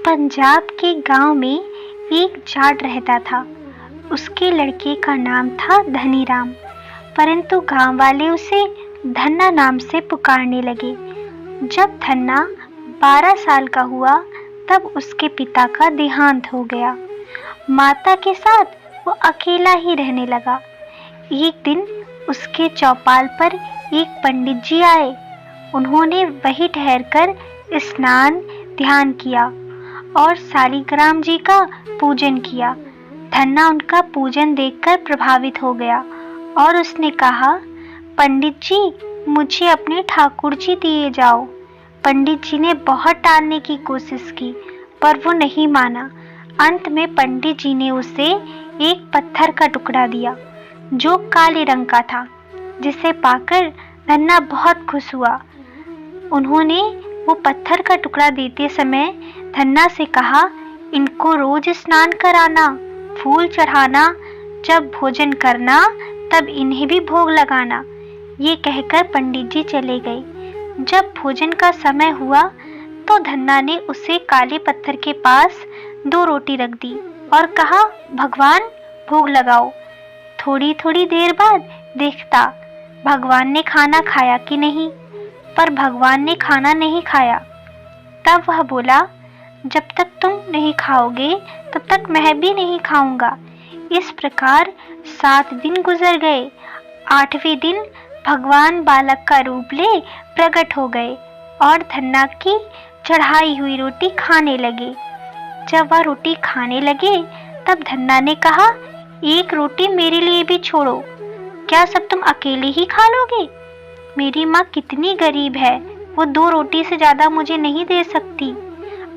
पंजाब के गांव में एक जाट रहता था। उसके लड़के का नाम था धनीराम, परंतु गांव वाले उसे धन्ना नाम से पुकारने लगे। जब धन्ना 12 साल का हुआ तब उसके पिता का देहांत हो गया। माता के साथ वो अकेला ही रहने लगा। एक दिन उसके चौपाल पर एक पंडित जी आए। उन्होंने वहीं ठहरकर स्नान ध्यान किया और शालिग्राम जी का पूजन किया। धन्ना उनका पूजन देखकर प्रभावित हो गया और उसने कहा, पंडित जी, मुझे अपने ठाकुर जी दिए जाओ। पंडित जी ने बहुत टालने की कोशिश की पर वो नहीं माना। अंत में पंडित जी ने उसे एक पत्थर का टुकड़ा दिया जो काले रंग का था, जिसे पाकर धन्ना बहुत खुश हुआ। उन्होंने वो पत्थर का टुकड़ा देते समय धन्ना से कहा, इनको रोज स्नान कराना, फूल चढ़ाना, जब भोजन करना तब इन्हें भी भोग लगाना। ये कहकर पंडित जी चले गए। जब भोजन का समय हुआ तो धन्ना ने उसे काले पत्थर के पास 2 रोटी रख दी और कहा, भगवान भोग लगाओ। थोड़ी थोड़ी देर बाद देखता भगवान ने खाना खाया कि नहीं, पर भगवान ने खाना नहीं खाया। तब वह बोला, जब तक तुम नहीं खाओगे तब तक मैं भी नहीं खाऊंगा। इस प्रकार 7 दिन गुजर गए। 8वें दिन भगवान बालक का रूप ले प्रकट हो गए और धन्ना की चढ़ाई हुई रोटी खाने लगे। जब वह रोटी खाने लगे तब धन्ना ने कहा, एक रोटी मेरे लिए भी छोड़ो। क्या सब तुम अकेले ही खा लोगे? मेरी माँ कितनी गरीब है, वो 2 रोटी से ज्यादा मुझे नहीं दे सकती।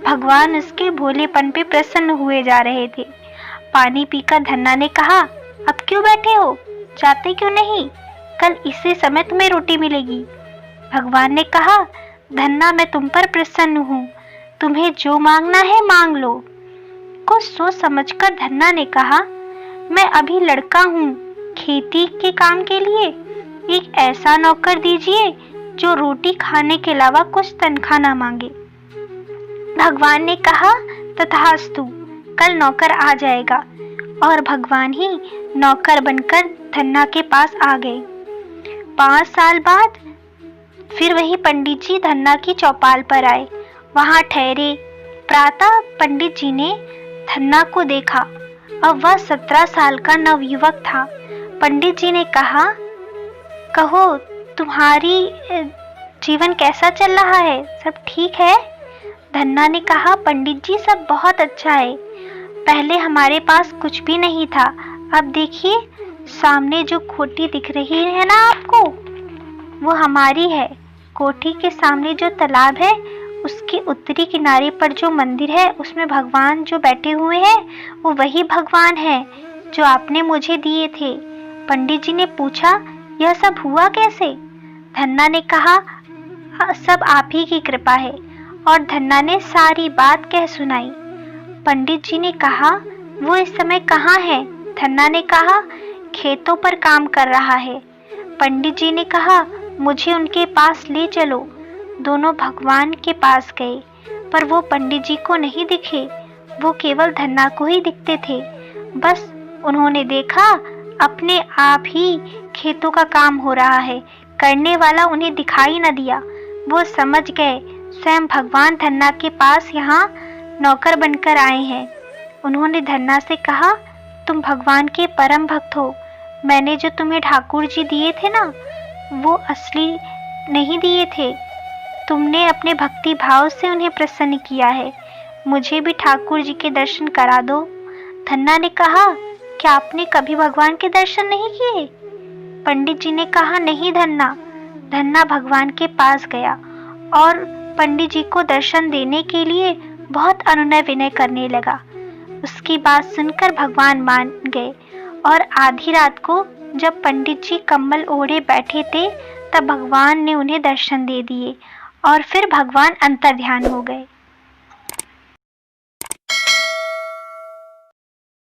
भगवान उसके भोलेपन पे प्रसन्न हुए जा रहे थे। पानी पीकर धन्ना ने कहा, अब क्यों बैठे हो, जाते क्यों नहीं? कल इसी समय तुम्हें रोटी मिलेगी। भगवान ने कहा, धन्ना, मैं तुम पर प्रसन्न हूँ, तुम्हें जो मांगना है मांग लो। कुछ सोच समझकर धन्ना ने कहा, मैं अभी लड़का हूँ, खेती के काम के लिए एक ऐसा नौकर दीजिए जो रोटी खाने के अलावा कुछ तनख्वाह ना मांगे। भगवान ने कहा, तथास्तु, कल नौकर आ जाएगा। और भगवान ही नौकर बनकर धन्ना के पास आ गए। 5 साल बाद फिर वही पंडित जी धन्ना की चौपाल पर आए। वहां ठहरे। प्रातः पंडित जी ने धन्ना को देखा। अब वह 17 साल का नवयुवक था। पंडित जी ने कहा, कहो, तुम्हारी जीवन कैसा चल रहा है, सब ठीक है? धन्ना ने कहा, पंडित जी, सब बहुत अच्छा है। पहले हमारे पास कुछ भी नहीं था, अब देखिए सामने जो कोठी दिख रही है ना आपको, वो हमारी है। कोठी के सामने जो तालाब है उसके उत्तरी किनारे पर जो मंदिर है उसमें भगवान जो बैठे हुए हैं वो वही भगवान है जो आपने मुझे दिए थे। पंडित जी ने पूछा, यह सब हुआ कैसे? धन्ना ने कहा, सब आप ही की कृपा है। और धन्ना ने सारी बात कह सुनाई। पंडित जी ने कहा, वो इस समय कहाँ है? धन्ना ने कहा, खेतों पर काम कर रहा है। पंडित जी ने कहा, मुझे उनके पास ले चलो। दोनों भगवान के पास गए, पर वो पंडित जी को नहीं दिखे, वो केवल धन्ना को ही दिखते थे। बस उन्होंने देखा अपने आप ही खेतों का काम हो रहा है, करने वाला उन्हें दिखाई न दिया। वो समझ गए स्वयं भगवान धन्ना के पास यहाँ नौकर बनकर आए हैं। उन्होंने धन्ना से कहा, तुम भगवान के परम भक्त हो। मैंने जो तुम्हें ठाकुर जी दिए थे ना, वो असली नहीं दिए थे, तुमने अपने भक्ति भाव से उन्हें प्रसन्न किया है। मुझे भी ठाकुर जी के दर्शन करा दो। धन्ना ने कहा, क्या आपने कभी भगवान के दर्शन नहीं किए? पंडित जी ने कहा, नहीं धन्ना। धन्ना भगवान के पास गया और पंडित जी को दर्शन देने के लिए बहुत अनुनय विनय करने लगा। उसकी बात सुनकर भगवान मान गए और आधी रात को जब पंडित जी कम्बल ओढ़े बैठे थे तब भगवान ने उन्हें दर्शन दे दिए और फिर भगवान अंतर्ध्यान हो गए।